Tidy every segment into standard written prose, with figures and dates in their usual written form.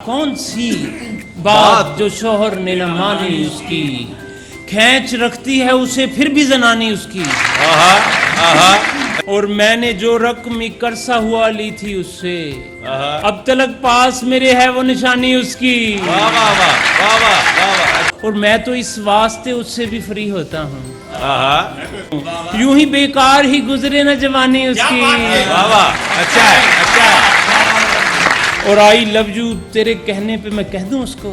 कौन सी बात जो शोहर ने न मानी उसकी, खींच रखती है उसे फिर भी जनानी उसकी। और मैंने जो रकम कर्सा हुआ ली थी उससे, अब तलक पास मेरे है वो निशानी उसकी। और मैं तो इस वास्ते उससे भी फ्री होता हूँ, यूं ही बेकार ही गुजरे न जवानी उसकी। अच्छा है, अच्छा है। और आई लव यू तेरे कहने पे मैं कह दूं उसको,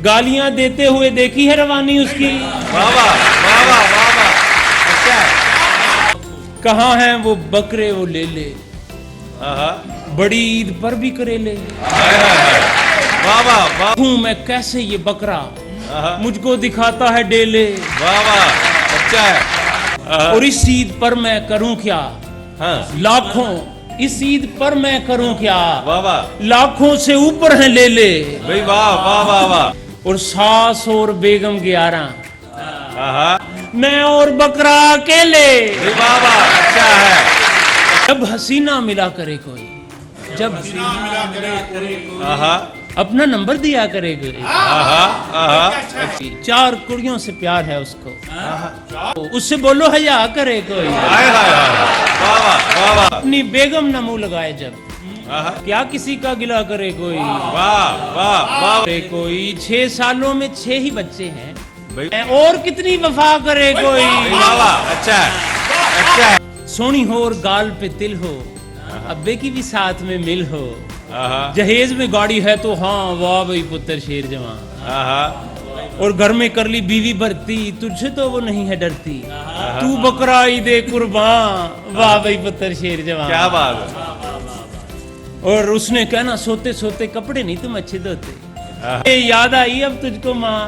गालियां देते हुए देखी है रवानी उसकी। अच्छा है। कहाँ हैं वो बकरे वो ले ले, बड़ी ईद पर भी करेले। हूँ मैं कैसे ये बकरा, मुझको दिखाता है डेले। अच्छा है। और इस ईद पर मैं करूं क्या, लाखों इस ईद पर मैं करूं क्या, लाखों से ऊपर है ले ले। भाई वाह वाह वाह वाह। और सास और बेगम 11, मैं और बकरा अकेले। वाह वाह, अच्छा है। जब हसीना मिला करे कोई, जब अपना नंबर दिया करे कोई, 4 कुड़ियों से प्यार है उसको, उससे बोलो हया करे कोई। अपनी बेगम न मुंह लगाए जब, क्या किसी का गिला करे कोई। वाह वाह वाह। कोई 6 सालों में 6 ही बच्चे हैं, और कितनी वफा करे कोई। अच्छा है, अच्छा है। सोनी हो और गाल पे तिल हो, अब्बे की भी साथ में मिल हो, जहेज में गाड़ी है तो हाँ वाह भाई पुत्र शेर जवान। और घर में कर ली बीवी भरती, तुझसे तो वो नहीं है डरती, तू बकरा ही दे कुर्बान, वाह भाई पुत्र शेर जवान। क्या बात है। और उसने कहना सोते सोते कपड़े नहीं तुम अच्छे धोते, ये याद आई अब तुझको माँ,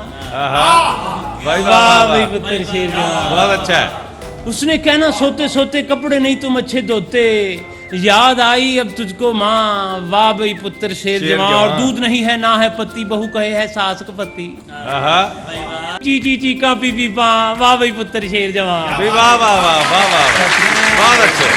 वाह भाई पुत्र शेर जवान। बहुत अच्छा है। उसने कहना सोते सोते कपड़े नहीं तुम अच्छे धोते, याद आई अब तुझको माँ, वाह भाई पुत्र शेर जवान। और दूध नहीं है ना है पति, बहू कहे है सास का पति, ची ची ची का पी पी पा, वाह भाई पुत्र शेर जवान। वाह वाह वाह वाह वाह, बहुत अच्छे।